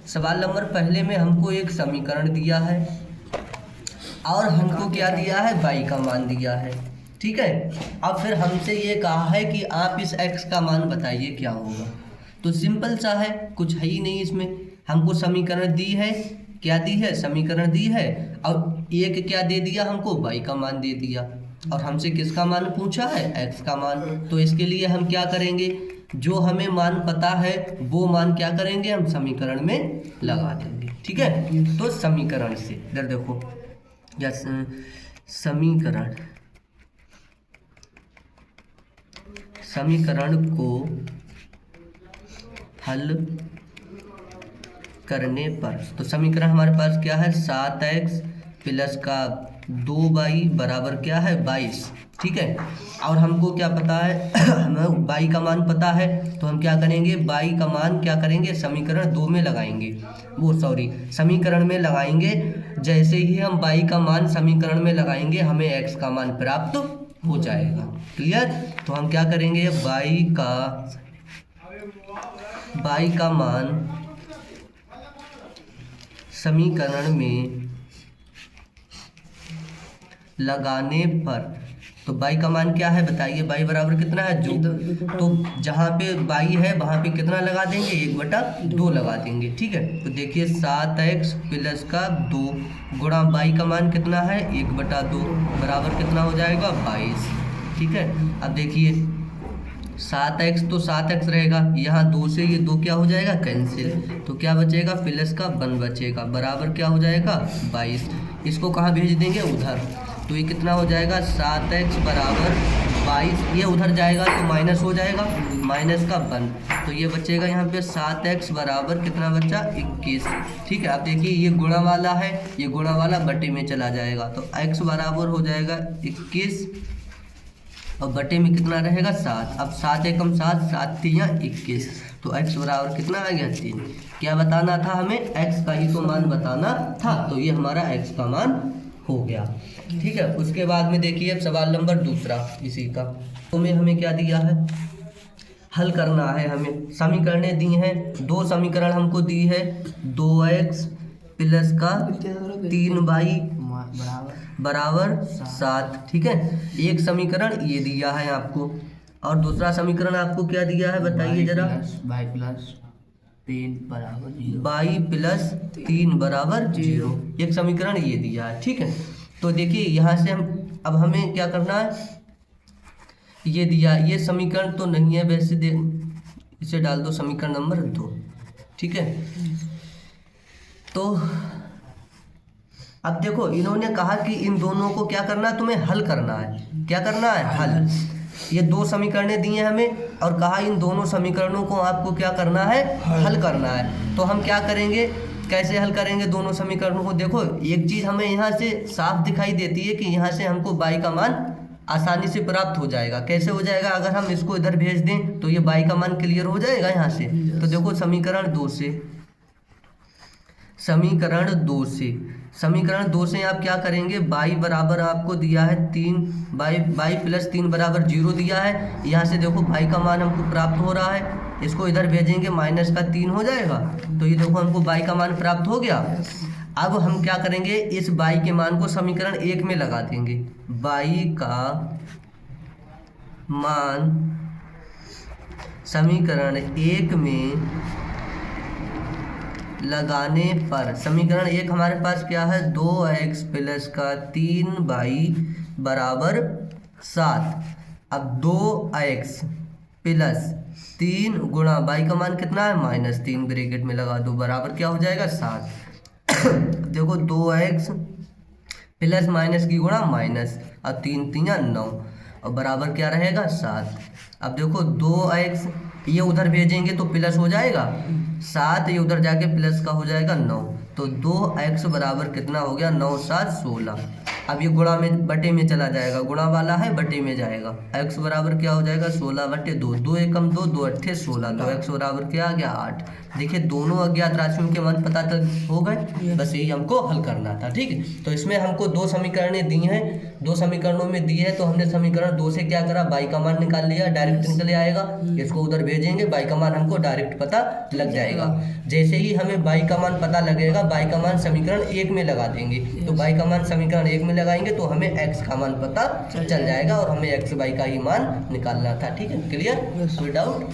सवाल नंबर पहले में हमको एक समीकरण दिया है और हमको क्या दिया है, y का मान दिया है। ठीक है, अब फिर हमसे ये कहा है कि आप इस x का मान बताइए क्या होगा। तो सिंपल सा है, कुछ है ही नहीं इसमें। हमको समीकरण दी है, क्या दी है, समीकरण दी है और एक क्या दे दिया हमको, y का मान दे दिया और हमसे किसका मान पूछा है, x का मान। तो इसके लिए हम क्या करेंगे, जो हमें मान पता है वो मान क्या करेंगे, हम समीकरण में लगा देंगे। ठीक है, तो समीकरण से इधर देखो, या समीकरण को हल करने पर, तो समीकरण हमारे पास क्या है, 7x प्लस का 2y बराबर क्या है, 22। ठीक है, और हमको क्या पता है हमें y का मान पता है, तो हम क्या करेंगे, y का मान क्या करेंगे, समीकरण 2 में लगाएंगे, समीकरण में लगाएंगे। जैसे ही हम y का मान समीकरण में लगाएंगे हमें x का मान प्राप्त हो जाएगा। क्लियर, तो हम क्या करेंगे, y का मान समीकरण में लगाने पर, तो y का मान क्या है बताइए, y बराबर कितना है, जो, तो जहाँ पे y है वहाँ पे कितना लगा देंगे, 1/2 लगा देंगे। ठीक है, तो देखिए 7x प्लस का 2 गुणा y का मान कितना है, 1/2 बराबर कितना हो जाएगा, 22। ठीक है, अब देखिए 7x तो 7x रहेगा, यहाँ 2 से ये 2 क्या हो जाएगा, कैंसिल, तो क्या बचेगा, प्लस का 1 बचेगा बराबर क्या हो जाएगा, 22। इसको कहाँ भेज देंगे, उधर, तो ये कितना हो जाएगा, 7x बराबर 22, ये उधर जाएगा तो माइनस हो जाएगा, माइनस का 1, तो ये बचेगा यहाँ पे 7x बराबर कितना बचा, 21। ठीक है, अब देखिए ये गुणा वाला है, ये गुणा वाला बटे में चला जाएगा, तो x बराबर हो जाएगा 21 और बटे में कितना रहेगा, 7। अब 7 एकम 7, 7 तिया 21, तो x बराबर कितना आ गया, 3। क्या बताना था हमें, x का ही तो मान बताना था, तो ये हमारा x का मान हो गया। ठीक है, उसके बाद में देखिए अब सवाल नंबर दूसरा इसी का, तो में हमें क्या दिया है, हल करना है हमें। समीकरणें दी हैं, 2 समीकरण हमको दी है, 2x प्लस का 3y बराबर 7। ठीक है, एक समीकरण ये दिया है आपको और दूसरा समीकरण आपको क्या दिया है बताइए जरा, y प्लस 3 बराबर 0, एक समीकरण ये दिया है। ठीक है, तो देखिए यहाँ से हम अब हमें क्या करना है, ये दिया, ये समीकरण तो नहीं है वैसे, इसे डाल दो समीकरण नंबर 2। ठीक है, तो अब देखो इन्होंने कहा कि इन दोनों को क्या करना है, तुम्हें हल करना है। क्या करना है, हल। ये 2 समीकरणें दी हैं हमें और कहा इन दोनों समीकरणों को आपको क्या करना है, हल करना है। तो हम क्या करेंगे, कैसे हल करेंगे दोनों समीकरणों को, देखो एक चीज़ हमें यहाँ से साफ दिखाई देती है कि यहाँ से हमको y का मान आसानी से प्राप्त हो जाएगा। कैसे हो जाएगा, अगर हम इसको इधर भेज दें तो ये y का मान क्लियर हो जाएगा यहाँ से। तो देखो समीकरण 2 से आप क्या करेंगे, y बराबर आपको दिया है 3, y प्लस 3 बराबर 0 दिया है। यहाँ से देखो y का मान हमको प्राप्त हो रहा है, इसको इधर भेजेंगे माइनस का 3 हो जाएगा, तो ये देखो हमको y का मान प्राप्त हो गया। अब हम क्या करेंगे, इस y के मान को समीकरण 1 में लगा देंगे। y का मान समीकरण 1 में लगाने पर, समीकरण 1 हमारे पास क्या है, 2x प्लस का 3y बराबर 7। अब 2x प्लस 3 गुणा y का मान कितना है, -3, ब्रैकेट में लगा दो, बराबर क्या हो जाएगा, 7। देखो 2x प्लस माइनस की गुणा माइनस और 3 3 9 और बराबर क्या रहेगा, 7। अब देखो 2x ये उधर भेजेंगे तो प्लस हो जाएगा 7, ये उधर जाके प्लस का हो जाएगा 9, तो 2x बराबर कितना हो गया, 9 7 16। अब ये गुणा में बटे में चला जाएगा, गुणा वाला है बटे में जाएगा, x बराबर क्या हो जाएगा, 16/2, 2 एकम 2, 2 अट्ठे 16, तो x बराबर क्या आ गया, 8। देखिए दोनों अज्ञात राशियों के मान पता हो गए, बस यही हमको हल करना था। ठीक है, तो इसमें हमको 2 समीकरणें दी हैं, दो समीकरणों में दी है तो हमने समीकरण 2 से क्या करा, बाई का मान निकाल लिया, डायरेक्ट निकल आएगा। इसको उधर भेजेंगे, बाई का मान हमको डायरेक्ट पता लग जाएगा। जैसे ही हमें बाई का मान पता लगेगा, बाई का मान समीकरण 1 में लगा देंगे। तो बाई का मान समीकरण 1 में लगाएंगे तो हमें एक्स का मान पता चल जाएगा और हमें एक्स बाई का ही मान निकालना था। ठीक है, क्लियर, कोई डाउट?